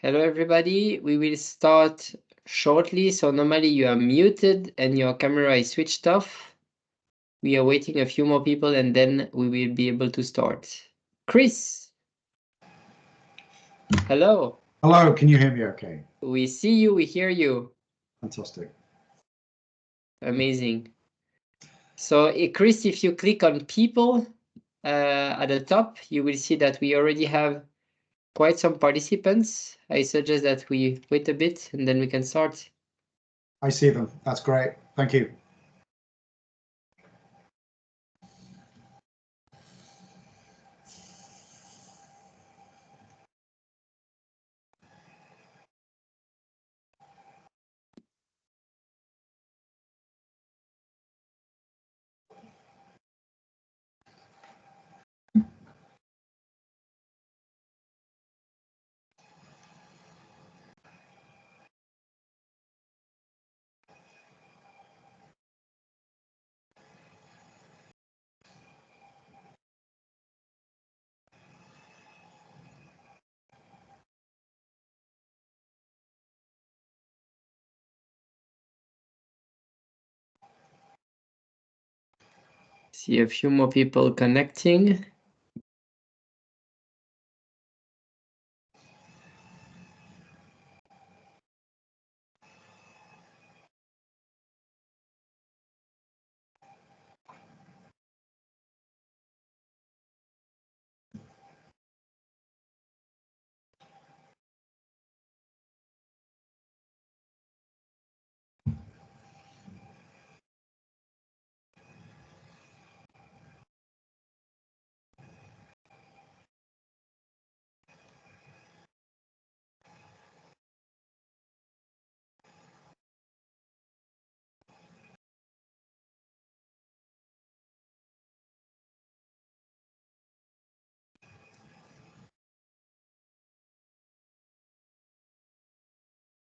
Hello, everybody. We will start shortly. So normally you are muted and your camera is switched off. We are waiting a few more people and then we will be able to start. Chris. Hello. Hello, can you hear me okay? We see you, we hear you. Fantastic. Amazing. So Chris, if you click on people at the top, you will see that we already have quite some participants. I suggest that we wait a bit and then we can start. I see them. That's great. Thank you. See a few more people connecting.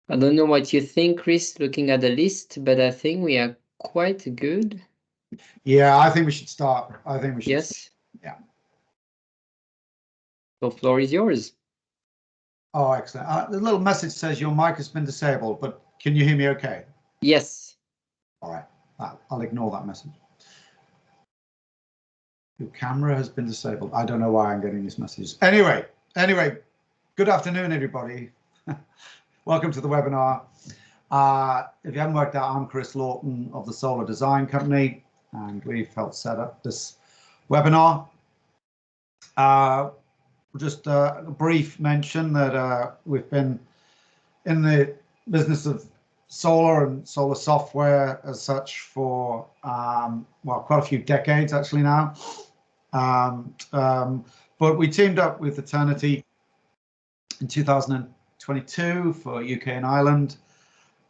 I don't know what you think, Chris, looking at the list, but I think we are quite good. Yeah, I think we should start. I think we should. Yes. Yeah. The floor is yours. Oh, excellent. The little message says your mic has been disabled, but can you hear me okay? Yes. All right. I'll ignore that message. Your camera has been disabled. I don't know why I'm getting these messages. Anyway, good afternoon, everybody. Welcome to the webinar. If you haven't worked out, I'm Chris Laughton of the Solar Design Company, and we've helped set up this webinar. Just a brief mention that we've been in the business of solar and solar software as such for, well, quite a few decades actually now. But we teamed up with Eturnity in 2022 for UK and Ireland.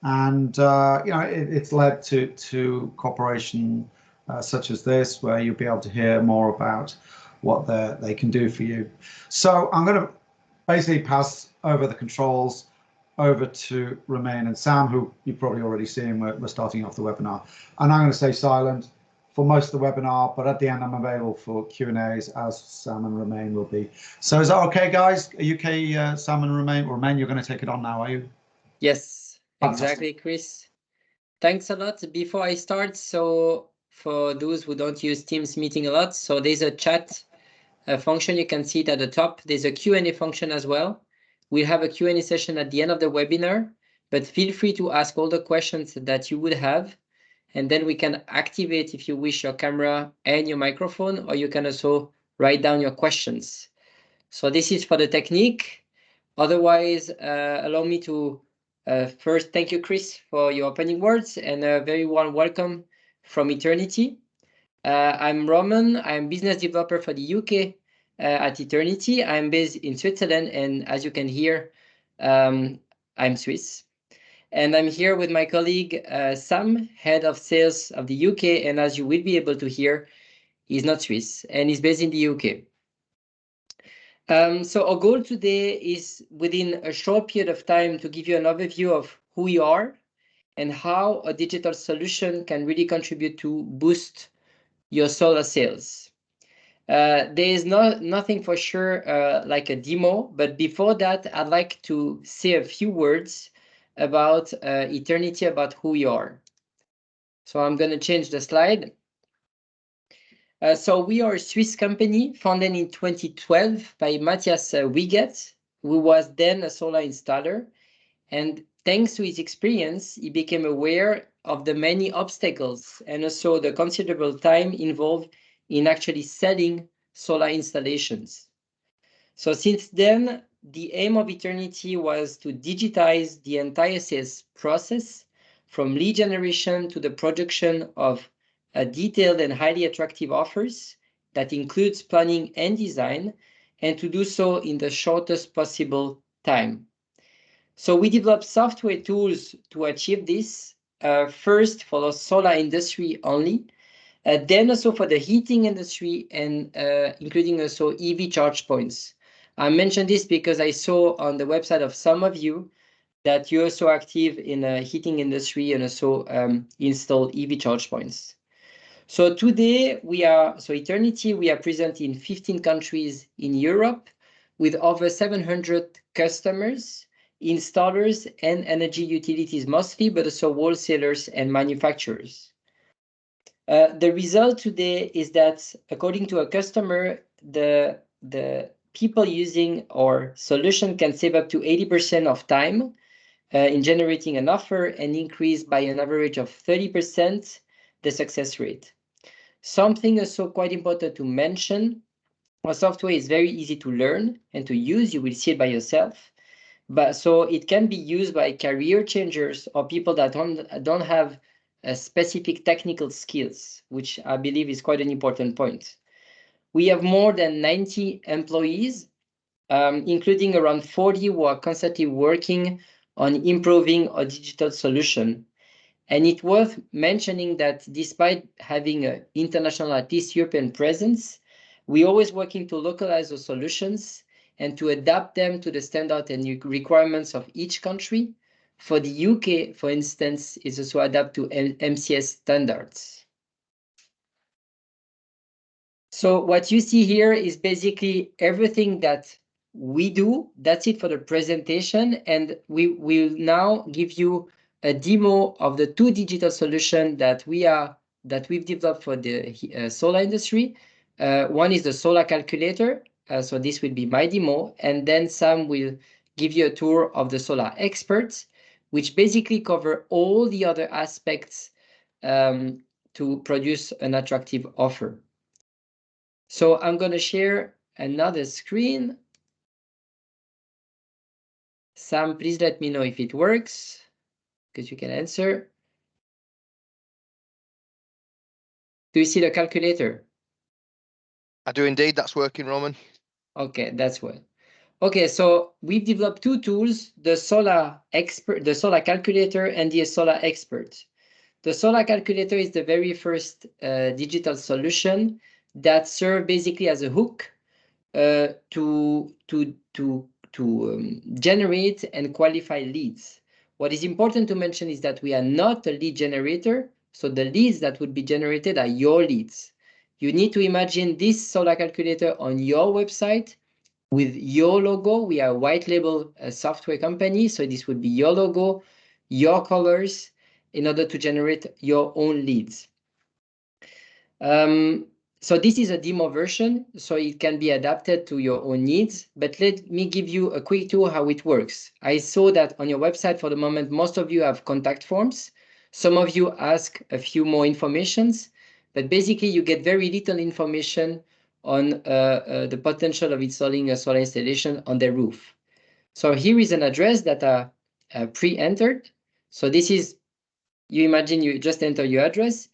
And, you know, it's led to cooperation such as this, where you'll be able to hear more about what they can do for you. So I'm going to basically pass over the controls over to Romain and Sam, who you've probably already seen. We're starting off the webinar. And I'm going to stay silent for most of the webinar, but at the end I'm available for Q&As, as Sam and Romain will be. So is that okay, guys? Are you okay, Sam and Romain? Romain, you're going to take it on now, are you? Yes, Fantastic. exactly, Chris. Thanks a lot. Before I start, so for those who don't use Teams meeting a lot, so there's a chat function. You can see it at the top. There's a Q&A function as well. We'll have a Q&A session at the end of the webinar, but feel free to ask all the questions that you would have. And then we can activate, if you wish, your camera and your microphone, or you can also write down your questions. So this is for the technique. Otherwise, allow me to first thank you, Chris, for your opening words and a very warm welcome from Eternity. I'm Romain. I'm business developer for the UK at Eternity. I'm based in Switzerland, and as you can hear, I'm Swiss. And I'm here with my colleague, Sam, head of sales of the UK. And as you will be able to hear, he's not Swiss and he's based in the UK. So our goal today is within a short period of time to give you an overview of who you are and how a digital solution can really contribute to boost your solar sales. There is nothing for sure like a demo, but before that, I'd like to say a few words about Eternity, about who you are. So I'm going to change the slide. So we are a Swiss company founded in 2012 by Matthias Wiegert, who was then a solar installer. And thanks to his experience, he became aware of the many obstacles and also the considerable time involved in actually selling solar installations. So since then, the aim of Eternity was to digitize the entire sales process, from lead generation to the production of detailed and highly attractive offers that includes planning and design, and to do so in the shortest possible time. So we developed software tools to achieve this, first for the solar industry only, then also for the heating industry, and including also EV charge points. I mentioned this because I saw on the website of some of you that you're also active in the heating industry and also install EV charge points. So today Eternity, we are present in 15 countries in Europe with over 700 customers, installers, and energy utilities mostly, but also wholesalers and manufacturers. The result today is that, according to a customer, the people using our solution can save up to 80% of time in generating an offer and increase by an average of 30% the success rate. Something also quite important to mention, our software is very easy to learn and to use. You will see it by yourself. But so it can be used by career changers or people that don't have specific technical skills, which I believe is quite an important point. We have more than 90 employees, including around 40 who are constantly working on improving our digital solution. And it's worth mentioning that despite having an international, at least European presence, we're always working to localize the solutions and to adapt them to the standard and requirements of each country. For the UK, for instance, is also adapt to MCS standards. So what you see here is basically everything that we do. That's it for the presentation. And we will now give you a demo of the two digital solutions that we've developed for the solar industry. One is the solar calculator. So this will be my demo. And then Sam will give you a tour of the solar experts, which basically cover all the other aspects to produce an attractive offer. So I'm going to share another screen. Sam, please let me know if it works, because you can answer. Do you see the calculator? I do indeed. That's working, Roman. Okay, that's well. Okay, so we've developed two tools, the solar calculator and the solar expert. The solar calculator is the very first digital solution that serves basically as a hook to generate and qualify leads. What is important to mention is that we are not a lead generator, so the leads that would be generated are your leads. You need to imagine this solar calculator on your website with your logo. We are a white label software company, so this would be your logo, your colors, in order to generate your own leads. So this is a demo version, so it can be adapted to your own needs, but let me give you a quick tour how it works. I saw that on your website for the moment, most of you have contact forms. Some of you ask a few more informations, but basically you get very little information on the potential of installing a solar installation on the roof. So here is an address that are pre-entered. So this is, you imagine you just enter your address.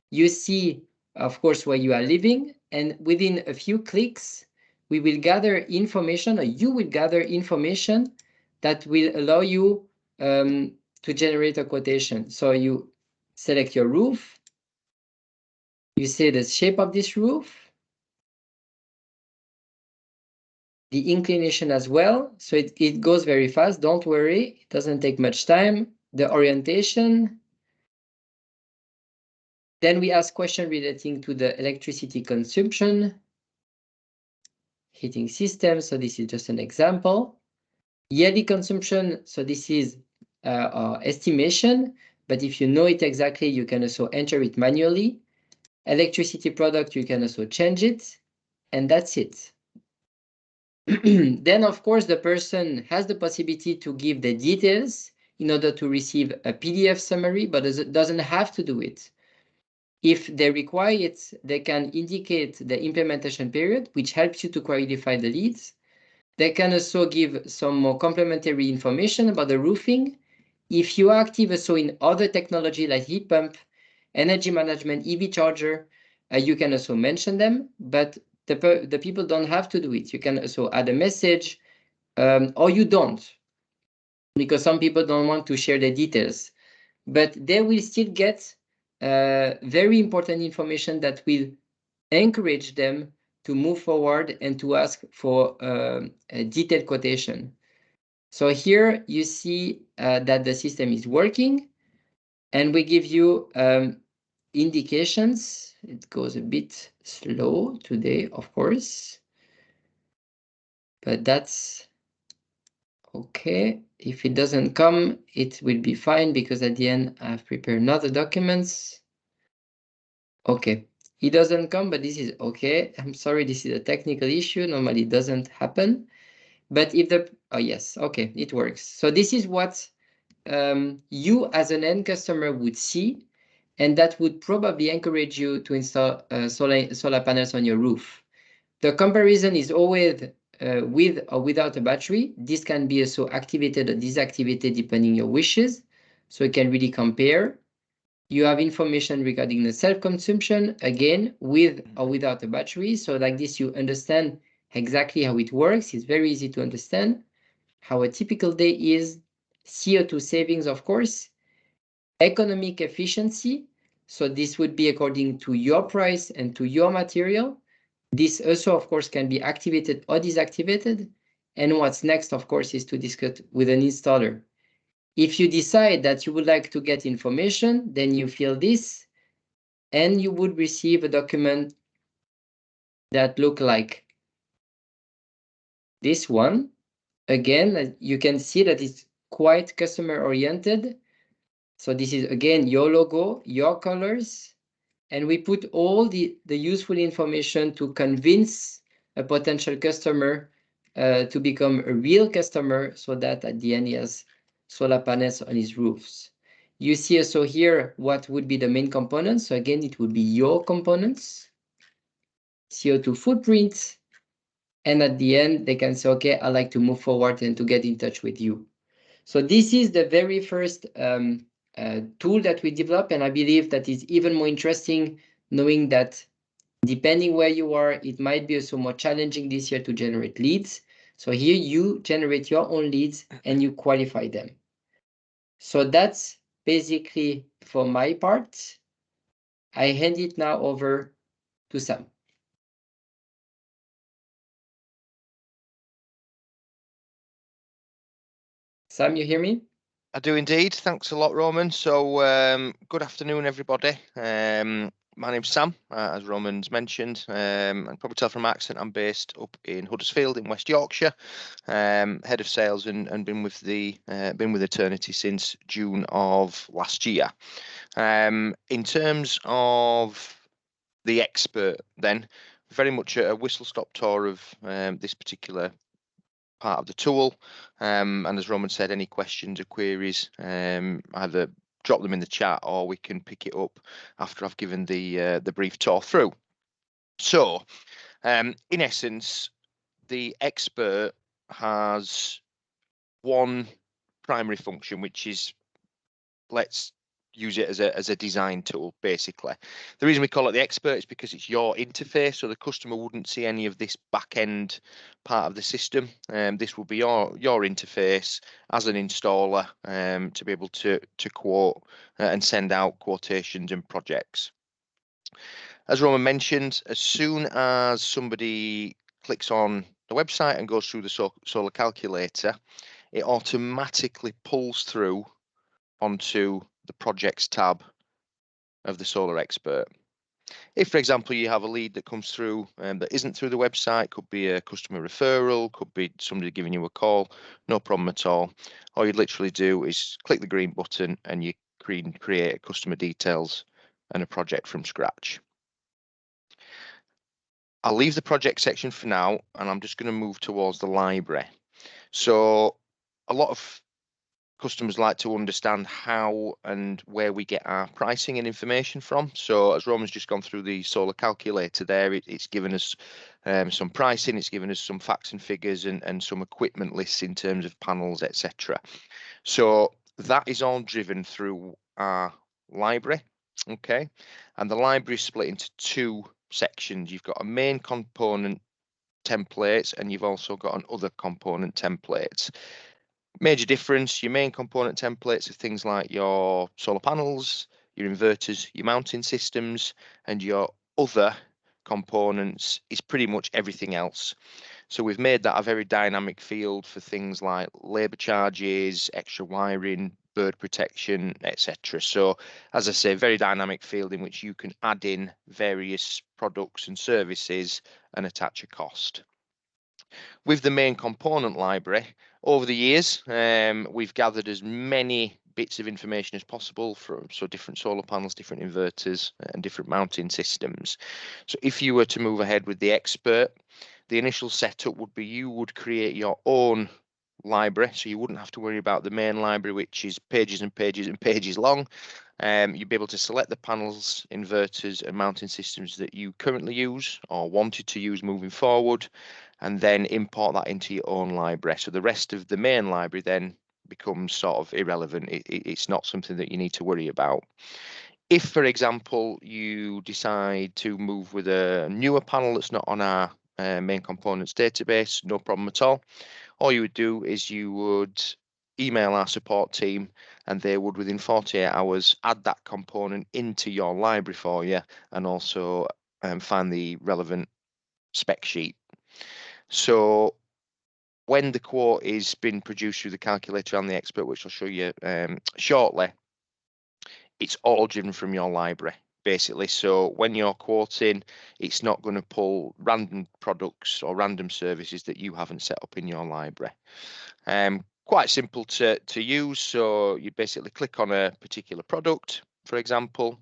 You see, of course, where you are living, and within a few clicks, we will gather information, or you will gather information that will allow you to generate a quotation. So you select your roof, you say the shape of this roof, the inclination as well. So it goes very fast, don't worry, it doesn't take much time. The orientation. Then we ask questions relating to the electricity consumption. heating system. So this is just an example. Yearly consumption. So this is our estimation, but if you know it exactly, you can also enter it manually. Electricity product, you can also change it, and that's it. Then, of course, the person has the possibility to give the details in order to receive a PDF summary, but doesn't have to do it. If they require it, they can indicate the implementation period, which helps you to qualify the leads. They can also give some more complementary information about the roofing. If you are active also in other technology like heat pump, energy management, EV charger, you can also mention them, but the people don't have to do it. You can also add a message, or you don't, because some people don't want to share the details. But they will still get very important information that will encourage them to move forward and to ask for a detailed quotation. So here you see that the system is working, and we give you indications. It goes a bit slow today, of course, but that's okay. If it doesn't come, it will be fine, because at the end I've prepared another documents. Okay, it doesn't come, but this is okay. I'm sorry, this is a technical issue. Normally it doesn't happen. But if oh yes, okay, it works. So this is what you as an end customer would see, and that would probably encourage you to install solar panels on your roof. The comparison is always with or without a battery. This can be also activated or deactivated depending your wishes. So you can really compare. You have information regarding the self-consumption, again, with or without a battery. So like this, you understand exactly how it works. It's very easy to understand how a typical day is. CO2 savings, of course. Economic efficiency. So this would be according to your price and to your material. This also, of course, can be activated or deactivated. And what's next, of course, is to discuss with an installer. If you decide that you would like to get information, then you fill this, and you would receive a document that look like this one. Again, you can see that it's quite customer oriented. So this is, again, your logo, your colors, and we put all the useful information to convince a potential customer to become a real customer, so that at the end he has solar panels on his roofs. You see also here what would be the main components. So again, it would be your components, CO2 footprint, and at the end they can say, okay, I'd like to move forward and to get in touch with you. So this is the very first tool that we developed, and I believe that is even more interesting, knowing that depending where you are, it might be also more challenging this year to generate leads. So here you generate your own leads and you qualify them. So that's basically for my part. I hand it now over to Sam. Sam, you hear me? I do indeed. Thanks a lot, Roman. So good afternoon, everybody. My name's Sam, as Roman's mentioned. And probably tell from my accent, I'm based up in Huddersfield in West Yorkshire. Head of sales and been with Eternity since June of last year. In terms of the expert, then very much a whistle-stop tour of this particular part of the tool, and as Roman said, any questions or queries, either drop them in the chat or we can pick it up after I've given the brief tour through. So in essence, the expert has one primary function, which is, let's use it as a design tool. Basically, the reason we call it the expert is because it's your interface, so the customer wouldn't see any of this back end part of the system. This will be your interface as an installer, to be able to quote and send out quotations and projects. As Roman mentioned, as soon as somebody clicks on the website and goes through the solar calculator, it automatically pulls through onto the projects tab of the Solar Expert. If, for example, you have a lead that comes through that isn't through the website, could be a customer referral, could be somebody giving you a call, no problem at all. All you literally do is click the green button and you create customer details and a project from scratch. I'll leave the project section for now, and I'm just going to move towards the library. So a lot of customers like to understand how and where we get our pricing and information from. So as Roman's just gone through the solar calculator there, it's given us some pricing, it's given us some facts and figures and some equipment lists in terms of panels, etc. So that is all driven through our library, okay? And the library is split into two sections. You've got a main component templates and you've also got an other component templates. Major difference, your main component templates are things like your solar panels, your inverters, your mounting systems, and your other components is pretty much everything else. So we've made that a very dynamic field for things like labour charges, extra wiring, bird protection, etc. So as I say, very dynamic field in which you can add in various products and services and attach a cost. With the main component library, over the years, we've gathered as many bits of information as possible from different solar panels, different inverters, and different mounting systems. So if you were to move ahead with the expert, the initial setup would be you would create your own library, so you wouldn't have to worry about the main library, which is pages and pages and pages long. You'd be able to select the panels, inverters, and mounting systems that you currently use or wanted to use moving forward, and then import that into your own library. So the rest of the main library then becomes sort of irrelevant. It's not something that you need to worry about. If, for example, you decide to move with a newer panel that's not on our main components database, no problem at all. All you would do is you would email our support team and they would, within 48 hours, add that component into your library for you and also find the relevant spec sheet. So when the quote is been produced through the calculator and the expert, which I'll show you shortly, it's all driven from your library, basically. So when you're quoting, it's not going to pull random products or random services that you haven't set up in your library. Quite simple to use. So you basically click on a particular product, for example,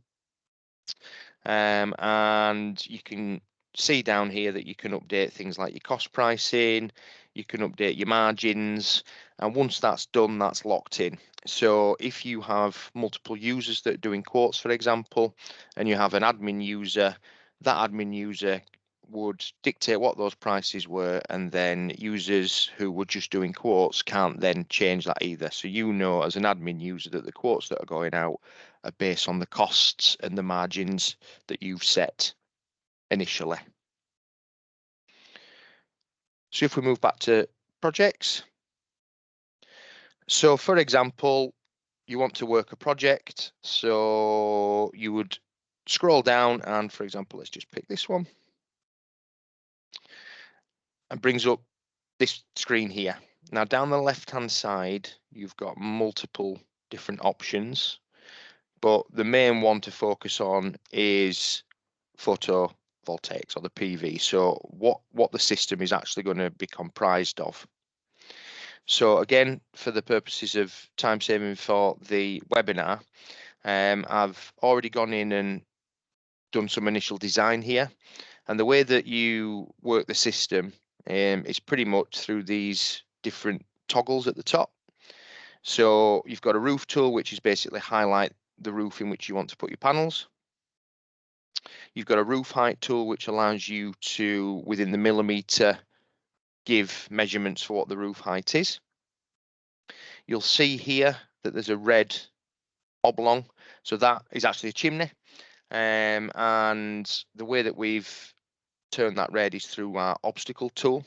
and you can see down here that you can update things like your cost pricing, you can update your margins, and once that's done, that's locked in. So if you have multiple users that are doing quotes, for example, and you have an admin user, that admin user would dictate what those prices were, and then users who were just doing quotes can't then change that either. So you know as an admin user that the quotes that are going out are based on the costs and the margins that you've set initially. So if we move back to projects. So for example, you want to work a project. So you would scroll down and, for example, let's just pick this one. And brings up this screen here. Now down the left-hand side, you've got multiple different options, but the main one to focus on is photovoltaics or the PV. So what the system is actually going to be comprised of. So again, for the purposes of time saving for the webinar, I've already gone in and done some initial design here. And the way that you work the system is pretty much through these different toggles at the top. So you've got a roof tool, which is basically highlight the roof in which you want to put your panels. You've got a roof height tool, which allows you to, within the millimeter, give measurements for what the roof height is. You'll see here that there's a red oblong. So that is actually a chimney. And the way that we've turned that red is through our obstacle tool.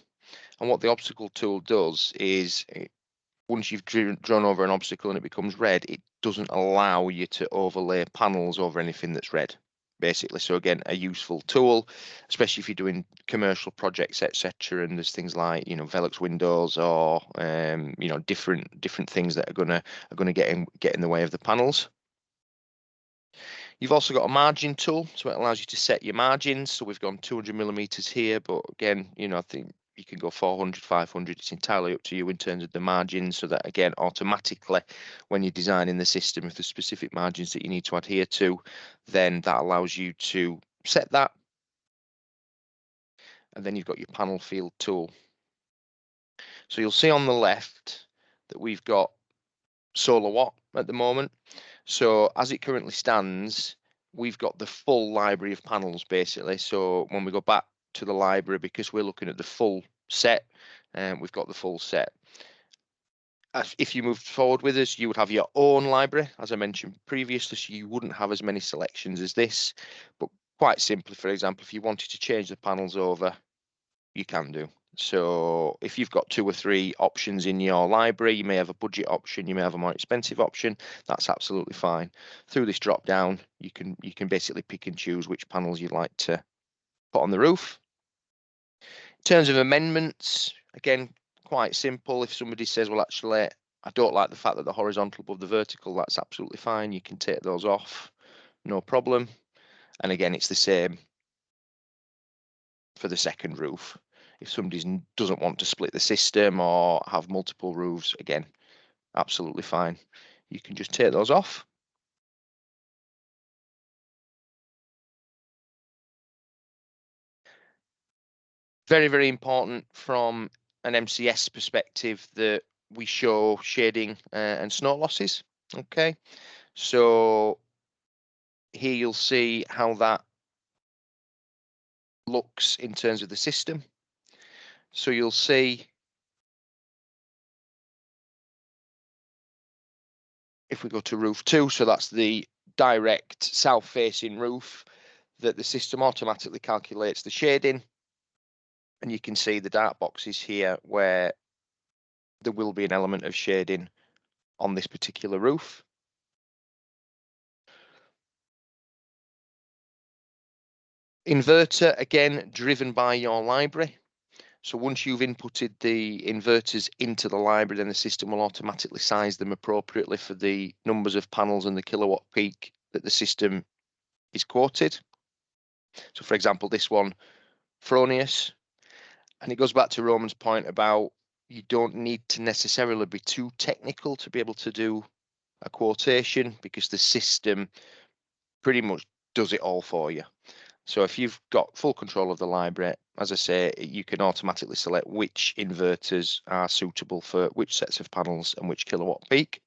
And what the obstacle tool does is once you've drawn over an obstacle and it becomes red, it doesn't allow you to overlay panels over anything that's red, basically. So again, a useful tool, especially if you're doing commercial projects, etc. And there's things like, you know, Velux windows or you know, different things that are gonna get in the way of the panels. You've also got a margin tool, so it allows you to set your margins. So we've gone 200 millimeters here, but again, you know, I think you can go 400, 500. It's entirely up to you in terms of the margins. So that again, automatically, when you're designing the system, if there's specific margins that you need to adhere to, then that allows you to set that. And then you've got your panel field tool. So you'll see on the left that we've got solar watt at the moment. So as it currently stands, we've got the full library of panels basically. So when we go back to the library, because we're looking at the full set, we've got the full set. If you moved forward with us, you would have your own library, as I mentioned previously, so you wouldn't have as many selections as this. But quite simply, for example, if you wanted to change the panels over, you can do. So if you've got 2 or 3 options in your library, you may have a budget option, you may have a more expensive option. That's absolutely fine. Through this drop down, you can basically pick and choose which panels you'd like to put on the roof. In terms of amendments, again, quite simple. If somebody says, well, actually, I don't like the fact that the horizontal above the vertical, that's absolutely fine. You can take those off, no problem. And again, it's the same for the second roof. If somebody doesn't want to split the system or have multiple roofs, again, absolutely fine. You can just take those off. Very, very important from an MCS perspective that we show shading and snow losses. Okay, so here you'll see how that looks in terms of the system. So you'll see if we go to roof 2, so that's the direct south facing roof, that the system automatically calculates the shading, and you can see the dark boxes here where there will be an element of shading on this particular roof. Inverter, again, driven by your library. So once you've inputted the inverters into the library, then the system will automatically size them appropriately for the numbers of panels and the kilowatt peak that the system is quoted. So for example, this one, Fronius, and it goes back to Roman's point about you don't need to necessarily be too technical to be able to do a quotation, because the system pretty much does it all for you. So if you've got full control of the library, as I say, you can automatically select which inverters are suitable for which sets of panels and which kilowatt peak.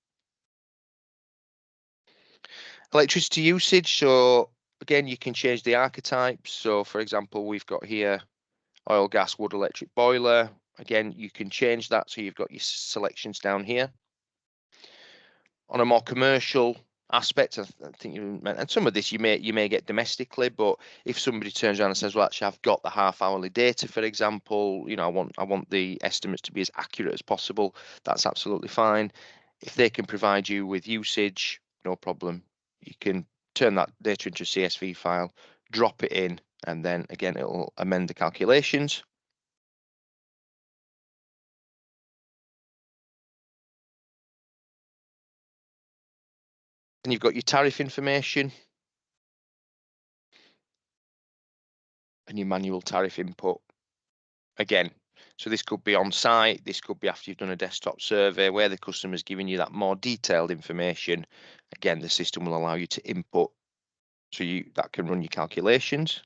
Electricity usage, so again, you can change the archetypes. So for example, we've got here oil, gas, wood, electric boiler. Again, you can change that, so you've got your selections down here. On a more commercial aspect, I think you meant, and some of this you may get domestically, but if somebody turns around and says, well, actually, I've got the half-hourly data, for example, you know, I want the estimates to be as accurate as possible, that's absolutely fine. If they can provide you with usage, no problem. You can turn that data into a CSV file, drop it in, and then again, it'll amend the calculations. And you've got your tariff information and your manual tariff input. Again, so this could be on site, this could be after you've done a desktop survey where the customer's giving you that more detailed information. Again, the system will allow you to input, so that can run your calculations.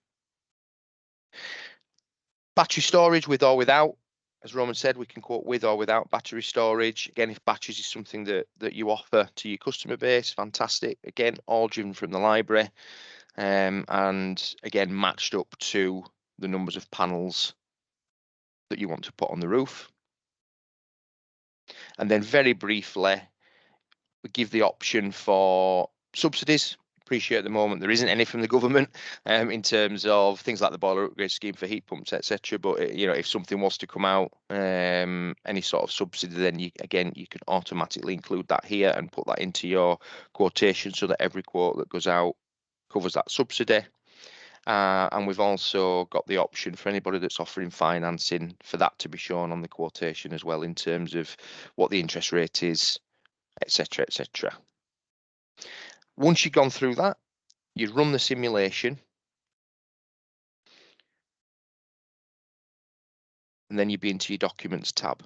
Battery storage, with or without. As Roman said, we can quote with or without battery storage. Again, if batteries is something that you offer to your customer base, fantastic. Again, all driven from the library, and again, matched up to the numbers of panels that you want to put on the roof. And then very briefly, we give the option for subsidies. Appreciate at the moment there isn't any from the government in terms of things like the boiler upgrade scheme for heat pumps, etc. But you know, if something was to come out, any sort of subsidy, then you can automatically include that here and put that into your quotation, so that every quote that goes out covers that subsidy. And we've also got the option for anybody that's offering financing for that to be shown on the quotation as well, in terms of what the interest rate is, etc., etc. Once you've gone through that, you run the simulation, and then you'd be into your Documents tab.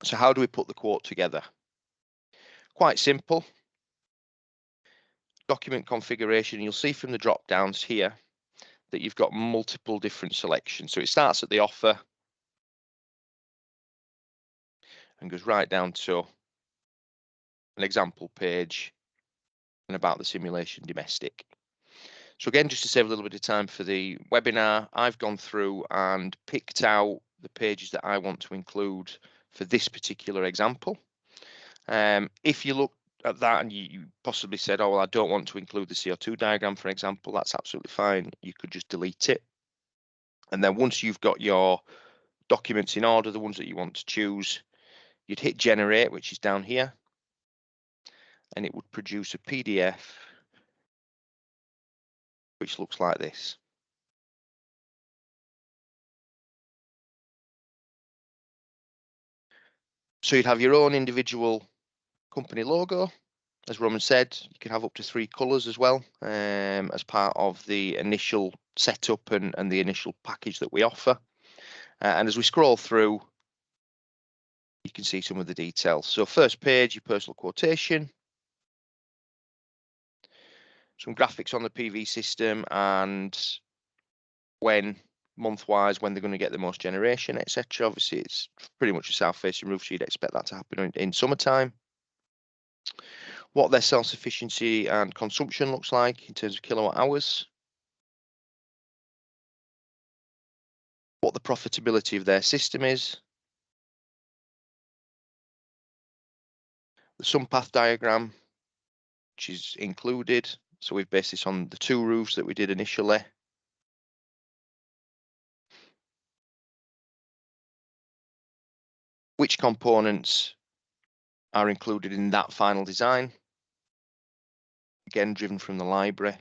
So how do we put the quote together? Quite simple. Document configuration, you'll see from the drop downs here that you've got multiple different selections. So it starts at the offer and goes right down to an example page and about the simulation domestic. So again, just to save a little bit of time for the webinar, I've gone through and picked out the pages that I want to include for this particular example. If you look at that and you possibly said, oh, well, I don't want to include the CO2 diagram, for example, that's absolutely fine. You could just delete it. And then once you've got your documents in order, the ones that you want to choose, you'd hit generate, which is down here, and it would produce a PDF which looks like this. So you'd have your own individual company logo. As Roman said, you can have up to 3 colours as well, as part of the initial setup and the initial package that we offer. And as we scroll through, you can see some of the details. So first page, your personal quotation, some graphics on the PV system and when month-wise, when they're going to get the most generation, etc. Obviously, it's pretty much a south-facing roof, so you'd expect that to happen in summertime. What their self-sufficiency and consumption looks like in terms of kilowatt hours. What the profitability of their system is. The sun path diagram, which is included. So we've based this on the 2 roofs that we did initially. Which components are included in that final design. Again, driven from the library.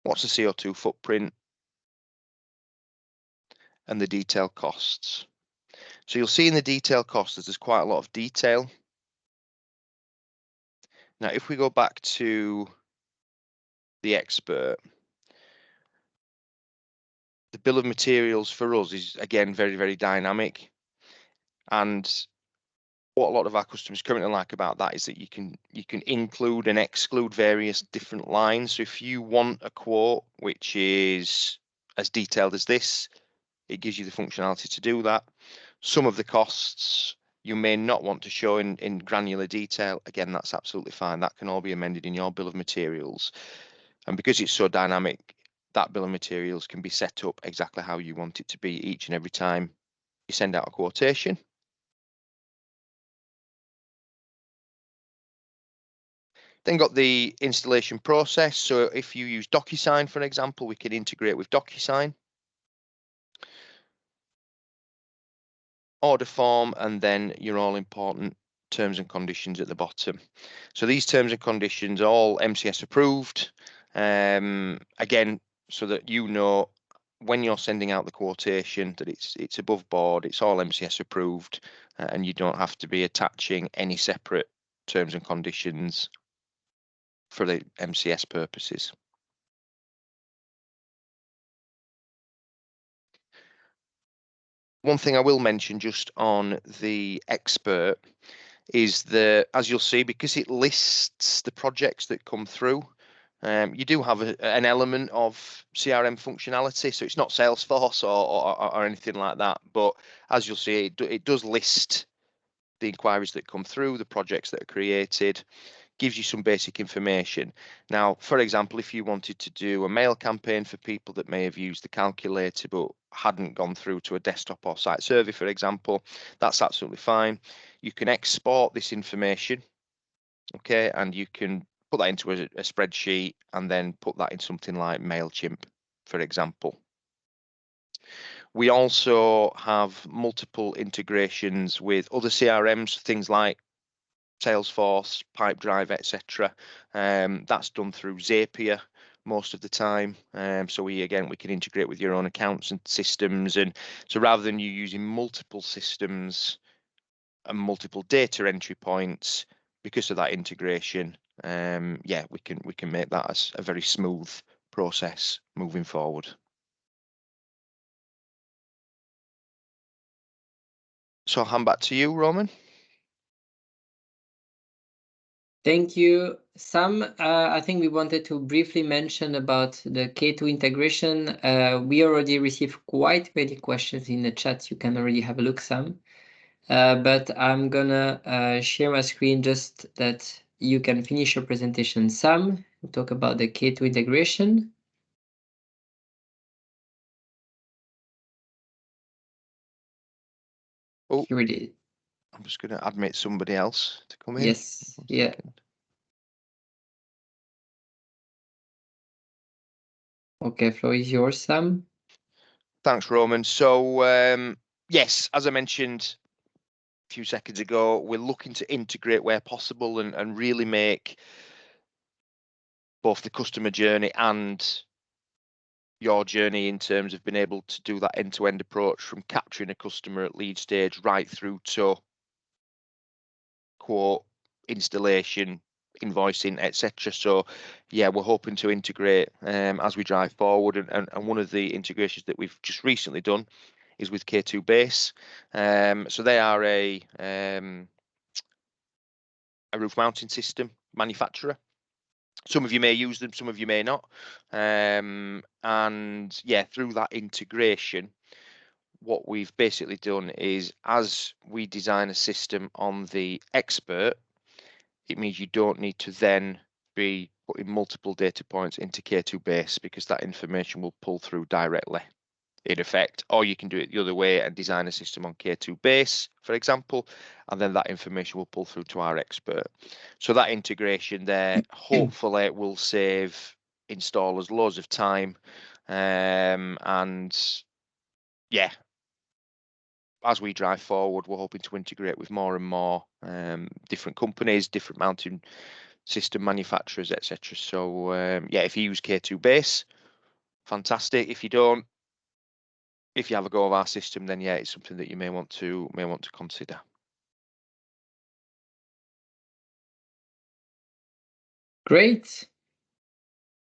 What's the CO2 footprint? And the detail costs. So you'll see in the detail costs that there's quite a lot of detail. Now, if we go back to the expert, the bill of materials for us is, again, very, very dynamic. And what a lot of our customers currently like about that is that you can include and exclude various different lines. So if you want a quote which is as detailed as this, it gives you the functionality to do that. Some of the costs you may not want to show in granular detail. Again, that's absolutely fine. That can all be amended in your bill of materials. And because it's so dynamic, that bill of materials can be set up exactly how you want it to be each and every time you send out a quotation. Then got the installation process. So if you use DocuSign, for example, we can integrate with DocuSign. Order form, and then your all important terms and conditions at the bottom. So these terms and conditions are all MCS approved. Again, so that you know when you're sending out the quotation that it's above board, it's all MCS approved, and you don't have to be attaching any separate terms and conditions for the MCS purposes. One thing I will mention just on the expert is that, as you'll see, because it lists the projects that come through, you do have an element of CRM functionality. So it's not Salesforce or anything like that. But as you'll see, it does list the inquiries that come through, the projects that are created, gives you some basic information. Now, for example, if you wanted to do a mail campaign for people that may have used the calculator but hadn't gone through to a desktop or site survey, for example, that's absolutely fine. You can export this information, okay, and you can put that into a spreadsheet and then put that in something like MailChimp, for example. We also have multiple integrations with other CRMs, things like Salesforce, Pipedrive, etc. That's done through Zapier most of the time. So we can integrate with your own accounts and systems. And so rather than you using multiple systems and multiple data entry points, because of that integration, yeah, we can make that as a very smooth process moving forward. So I'll hand back to you, Romain. Thank you, Sam. I think we wanted to briefly mention about the K2 integration. We already received quite many questions in the chat. You can already have a look, Sam. But I'm gonna share my screen just that you can finish your presentation. Sam, talk about the K2 integration. Oh, here it is. I'm just going to admit somebody else to come in. Yes, yeah. Okay, floor is yours, Sam. Thanks, Romain. So, yes, as I mentioned a few seconds ago, we're looking to integrate where possible and really make both the customer journey and your journey in terms of being able to do that end-to-end approach from capturing a customer at lead stage right through to quote, installation, invoicing, etc. So yeah, we're hoping to integrate as we drive forward, and one of the integrations that we've just recently done is with K2 Base. So they are a roof mounting system manufacturer. Some of you may use them, some of you may not. And yeah, through that integration, what we've basically done is, as we design a system on the Expert, it means you don't need to then be putting multiple data points into K2 Base, because that information will pull through directly in effect. Or you can do it the other way and design a system on K2 Base, for example, and then that information will pull through to our Expert. So that integration there hopefully will save installers loads of time, and yeah, as we drive forward, we're hoping to integrate with more and more different companies, different mounting system manufacturers, etc. So yeah, if you use K2 Base, fantastic. If you don't, if you have a go of our system, then yeah, it's something that you may want to consider. Great.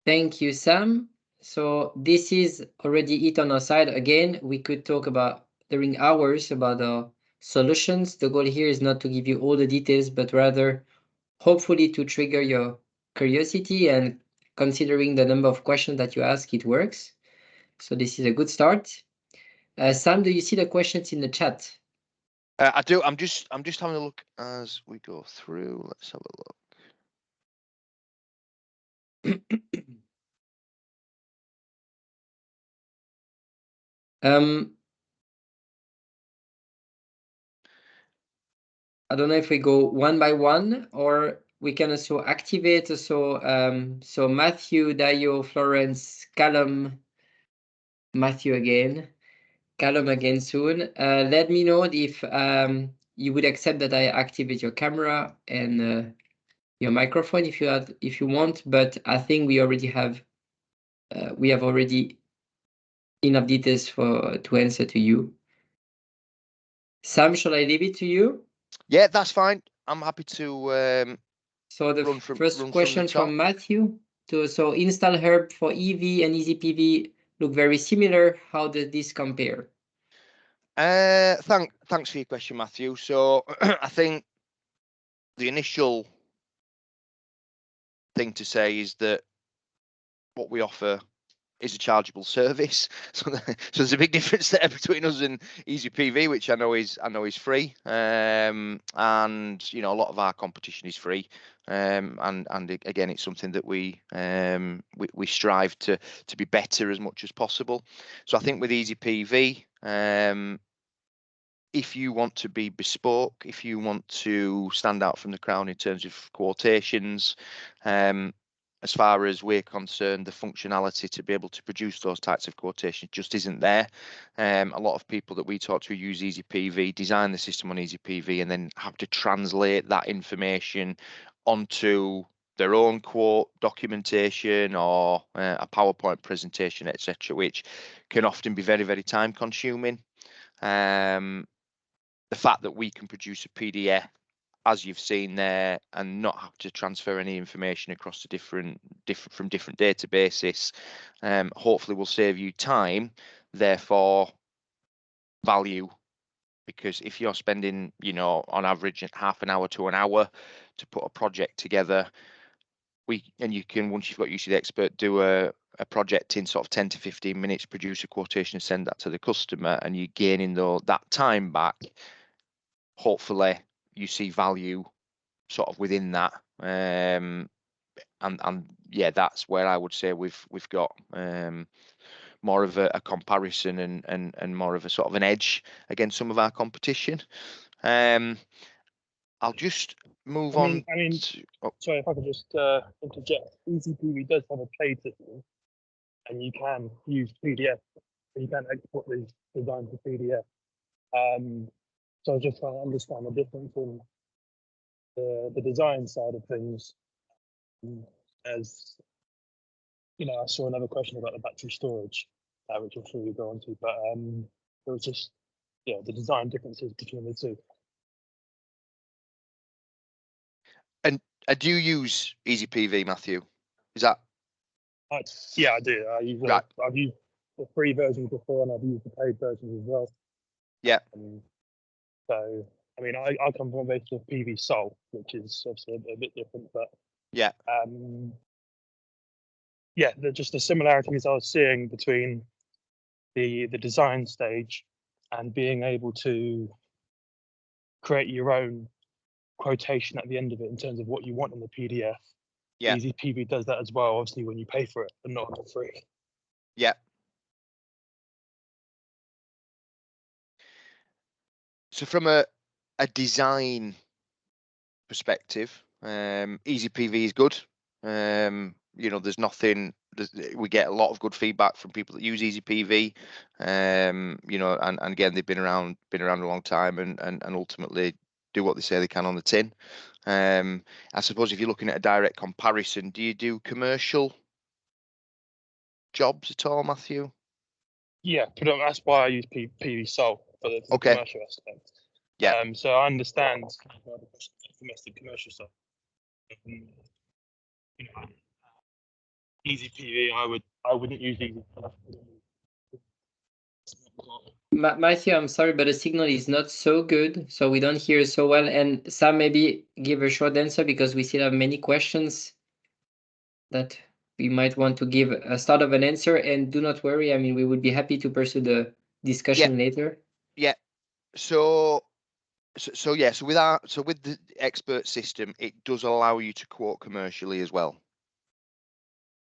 Thank you, Sam. So this is already it on our side. Again, we could talk about during hours about the solutions. The goal here is not to give you all the details, but rather hopefully to trigger your curiosity, and considering the number of questions that you ask, it works. So this is a good start. Sam, do you see the questions in the chat? I do. I'm just having a look as we go through. Let's have a look. I don't know if we go one by one, or we can also activate. So Matthew, Dio, Florence, Callum, Matthew again, Callum again soon. Let me know if you would accept that I activate your camera and your microphone if you want. But I think we already have already enough details to answer to you. Sam, shall I leave it to you? Yeah, that's fine. I'm happy to. So the first question from Matthew. So install herb for EV and easy PV look very similar. How does this compare? Thanks for your question, Matthew. So I think the initial thing to say is that what we offer is a chargeable service. So there's a big difference there between us and Easy PV, which I know is free. And you know, a lot of our competition is free. And again, it's something that we strive to be better as much as possible. So I think with Easy PV, if you want to be bespoke, if you want to stand out from the crowd in terms of quotations, as far as we're concerned, the functionality to be able to produce those types of quotations just isn't there. A lot of people that we talk to use Easy PV, design the system on Easy PV, and then have to translate that information onto their own quote documentation or a PowerPoint presentation, etc., which can often be very, very time consuming. The fact that we can produce a PDF as you've seen there, and not have to transfer any information across to different databases. Hopefully will save you time, therefore value, because if you're spending, you know, on average half an hour to an hour to put a project together, and you can, once you've got used to the expert, do a project in sort of 10 to 15 minutes, produce a quotation and send that to the customer, and you're gaining that time back. Hopefully you see value sort of within that, and yeah, that's where I would say we've got more of a comparison and more of a sort of an edge against some of our competition. I'll just move on. Sorry, if I could just interject. EasyPV does have a trade system, and you can use PDF. You can export these designs to PDF. So I was just trying to understand the difference in the design side of things. As you know, I saw another question about the battery storage, which I'm sure you'll go on to, but it was just, yeah, the design differences between the two. And do you use EasyPV, Matthew? Is that? Yeah, I do. Right. I've used the free versions before, and I've used the paid versions as well. Yeah. So, I mean, I come from a base of PV Sol, which is obviously a bit different, but yeah. Yeah, just the similarities I was seeing between the design stage and being able to create your own quotation at the end of it in terms of what you want in the PDF. Yeah. EasyPV does that as well, obviously, when you pay for it, but not for free. Yeah. So from a design perspective, EasyPV is good. You know, there's nothing. We get a lot of good feedback from people that use EasyPV. You know, and again, they've been around a long time, and ultimately do what they say they can on the tin. I suppose if you're looking at a direct comparison, do you do commercial jobs at all, Matthew? Yeah, that's why I use PV Sol for the commercial aspect. Yeah. So I understand domestic commercial stuff. You know, EasyPV, I wouldn't use EasyPV. Matthew, I'm sorry, but the signal is not so good, so we don't hear so well. And Sam, maybe give a short answer because we still have many questions that we might want to give a start of an answer. And do not worry, I mean, we would be happy to pursue the discussion later. Yeah. So with the expert system, it does allow you to quote commercially as well,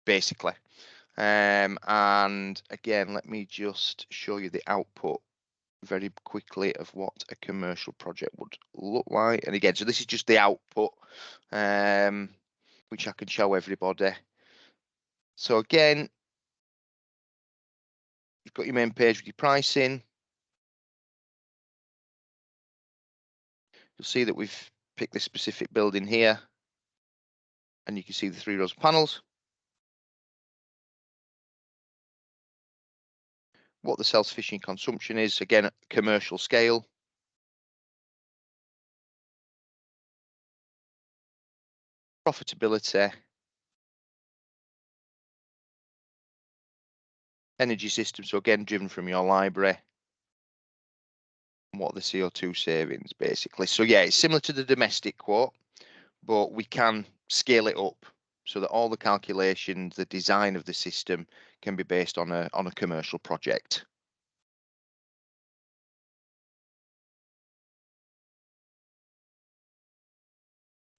basically. And again, let me just show you the output very quickly of what a commercial project would look like. And again, so this is just the output, which I can show everybody. So again, you've got your main page with your pricing. You'll see that we've picked this specific building here, and you can see the 3 rows of panels. What the self-sufficient consumption is, again, commercial scale. Profitability. Energy system, so again, driven from your library. And what the CO2 savings, basically. So yeah, it's similar to the domestic quote, but we can scale it up so that all the calculations, the design of the system can be based on a commercial project.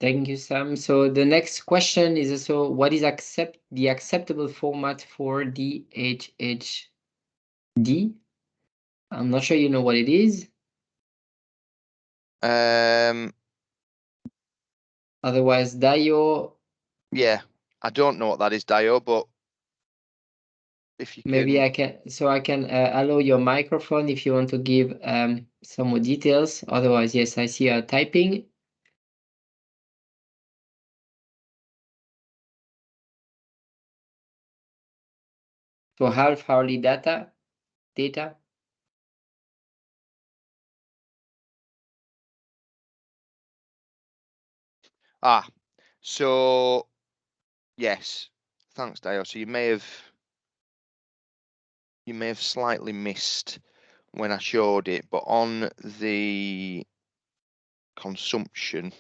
Thank you, Sam. So the next question is also, what is the acceptable format for DHHD? I'm not sure you know what it is. Otherwise, Dio. Yeah, I don't know what that is, Dio, but if you maybe I can. So I can allow your microphone if you want to give some more details. Otherwise, yes, I see you typing. So half hourly data. So yes, thanks, Dio. So you may have slightly missed when I showed it, but on the consumption,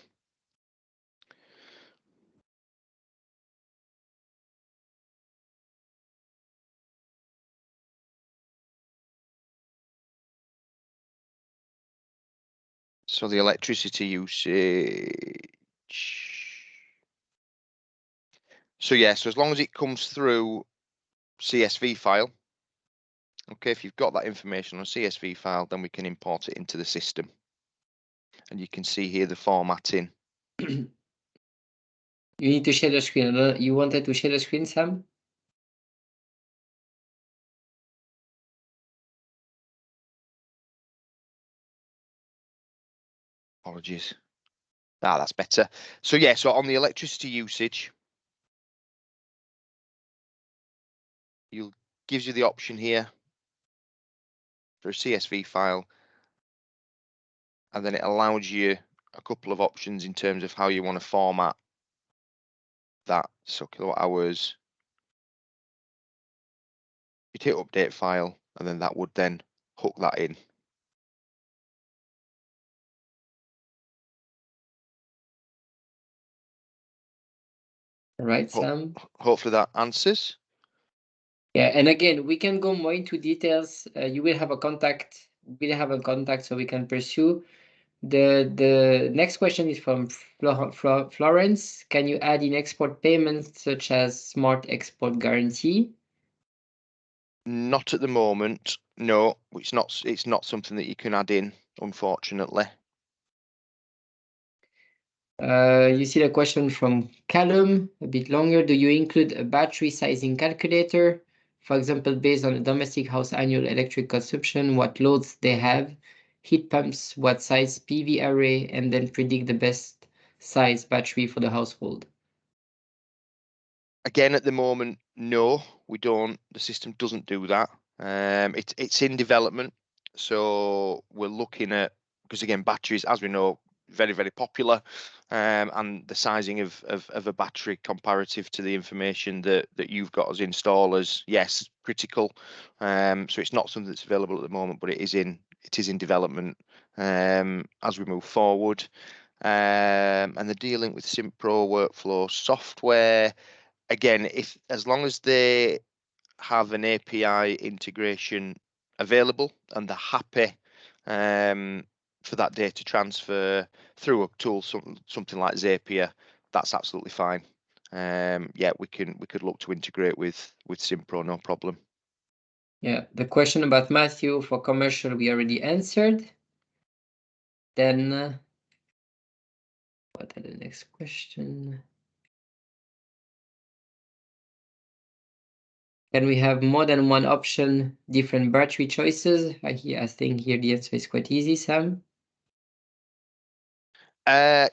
so the electricity usage. So yeah, so as long as it comes through CSV file, okay, if you've got that information on a CSV file, then we can import it into the system. And you can see here the formatting. You need to share the screen. You wanted to share the screen, Sam? Apologies. That's better. So yeah, so on the electricity usage, gives you the option here for a CSV file, and then it allows you a couple of options in terms of how you want to format that. So kilowatt hours, you'd hit update file, and then that would then hook that in. All right, Sam. Hopefully that answers. Yeah, and again, we can go more into details. You will have a contact. We'll have a contact so we can pursue. The next question is from Florence. Can you add in export payments such as smart export guarantee? Not at the moment. No, it's not something that you can add in, unfortunately. You see the question from Callum, a bit longer. Do you include a battery sizing calculator? For example, based on a domestic house annual electric consumption, what loads they have, heat pumps, what size PV array, and then predict the best size battery for the household? Again, at the moment, no, we don't. The system doesn't do that. It's in development, so we're looking at, because again, batteries, as we know, very, very popular, and the sizing of a battery comparative to the information that you've got as installers, yes, critical. So it's not something that's available at the moment, but it is in development as we move forward. And the dealing with Simpro workflow software, again, as long as they have an API integration available and they're happy for that data transfer through a tool, something like Zapier, that's absolutely fine. Yeah, we could look to integrate with Simpro, no problem. Yeah, the question about Matthew for commercial we already answered. Then what are the next question? Can we have more than one option, different battery choices? I think here the answer is quite easy, Sam.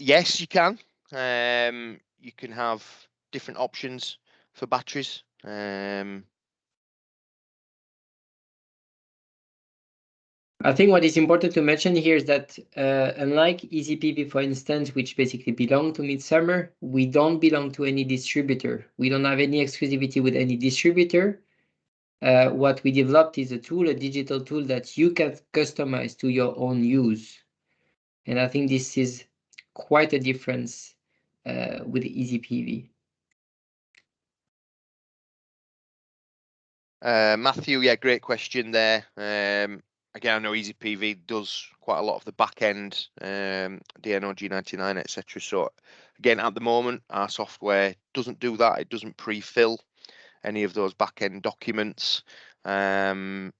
Yes, you can. You can have different options for batteries. I think what is important to mention here is that unlike EasyPV, for instance, which basically belong to Midsummer, we don't belong to any distributor. We don't have any exclusivity with any distributor. What we developed is a tool, a digital tool that you can customize to your own use. And I think this is quite a difference with EasyPV. Matthew, yeah, great question there. Again, I know EasyPV does quite a lot of the back end, DNO, G99, etc. So again, at the moment, our software doesn't do that. It doesn't pre-fill any of those back end documents. It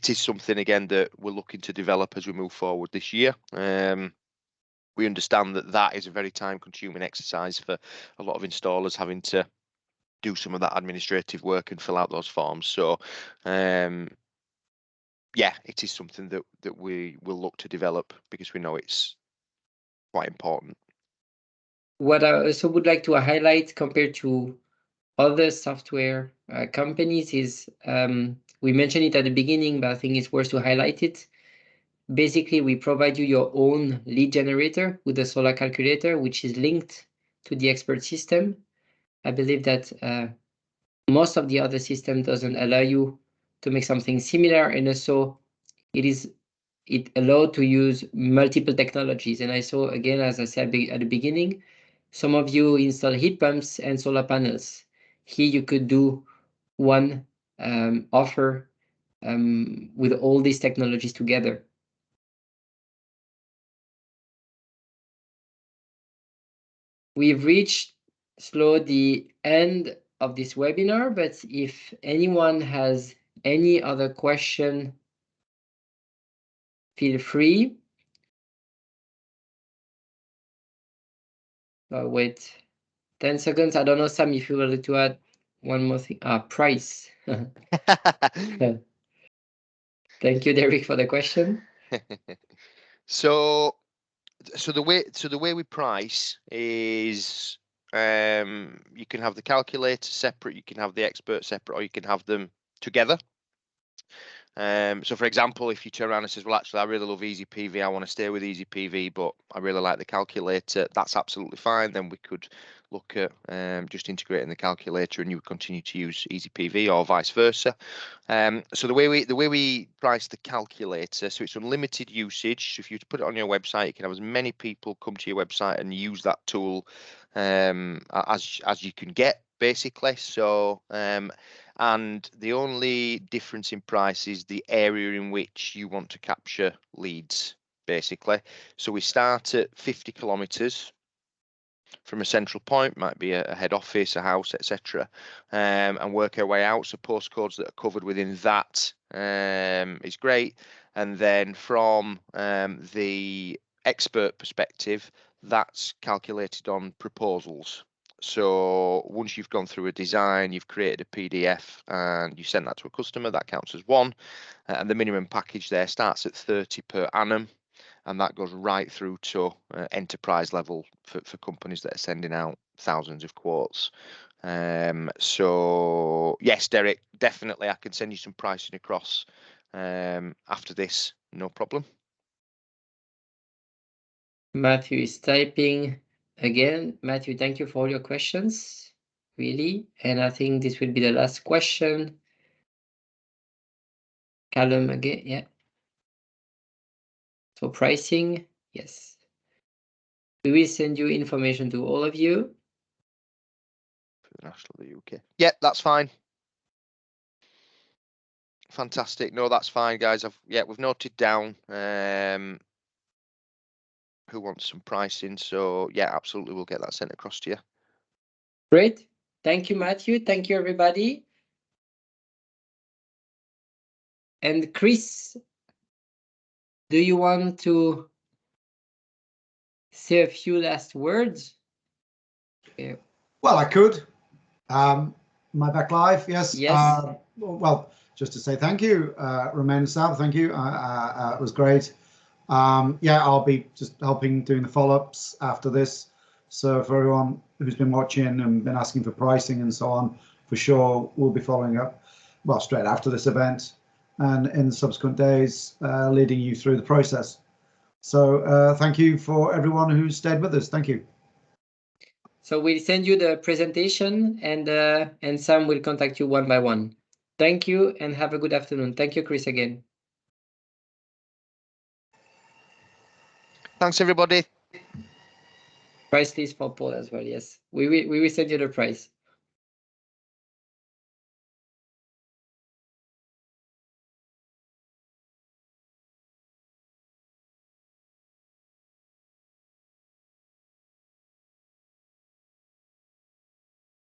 is something, again, that we're looking to develop as we move forward this year. We understand that is a very time-consuming exercise for a lot of installers, having to do some of that administrative work and fill out those forms. So yeah, it is something that we will look to develop because we know it's quite important. What I also would like to highlight compared to other software companies is, we mentioned it at the beginning, but I think it's worth to highlight it. basically we provide you your own lead generator with a solar calculator, which is linked to the expert system. I believe that most of the other system doesn't allow you to make something similar, and also it allowed to use multiple technologies. And I saw, again, as I said at the beginning, some of you install heat pumps and solar panels. Here you could do one offer with all these technologies together. We've reached the end of this webinar, but if anyone has any other question, feel free. Wait 10 seconds. I don't know, Sam, if you would like to add one more thing. Price. Thank you, Derek, for the question. So the way we price is you can have the calculator separate, you can have the expert separate, or you can have them together. So for example, if you turn around and says, well, actually, I really love Easy PV, I want to stay with Easy PV, but I really like the calculator, that's absolutely fine. Then we could look at just integrating the calculator and you would continue to use Easy PV, or vice versa. So the way we price the calculator, so it's unlimited usage. So if you put it on your website, you can have as many people come to your website and use that tool as you can get, basically. So and the only difference in price is the area in which you want to capture leads, basically. So we start at 50 kilometers from a central point, might be a head office, a house, etc., and work our way out. So postcodes that are covered within that is great. And then from the expert perspective, that's calculated on proposals. So once you've gone through a design, you've created a PDF and you send that to a customer, that counts as one. And the minimum package there starts at 30 per annum. And that goes right through to enterprise level for companies that are sending out thousands of quotes. So yes, Derek, definitely I can send you some pricing across after this, no problem. Matthew is typing again. Matthew, thank you for all your questions, really. And I think this will be the last question. Callum again, yeah. So pricing, yes. We will send you information to all of you. For the national of the UK. Yeah, that's fine. Fantastic. No, that's fine, guys. We've noted down who wants some pricing. So yeah, absolutely, we'll get that sent across to you. Great. Thank you, Matthew. Thank you, everybody. And Chris, do you want to say a few last words? Yeah. Well, I could. Am I back live? Yes. Yes. Well, just to say thank you, Romain and Sam. Thank you. It was great. Yeah, I'll be just helping doing the follow-ups after this. So for everyone who's been watching and been asking for pricing and so on, for sure we'll be following up, well, straight after this event and in the subsequent days, leading you through the process. So thank you for everyone who's stayed with us. Thank you. So we'll send you the presentation and Sam will contact you one by one. Thank you and have a good afternoon. Thank you, Chris, again. Thanks, everybody. Price list for Paul as well. Yes, we will send you the price.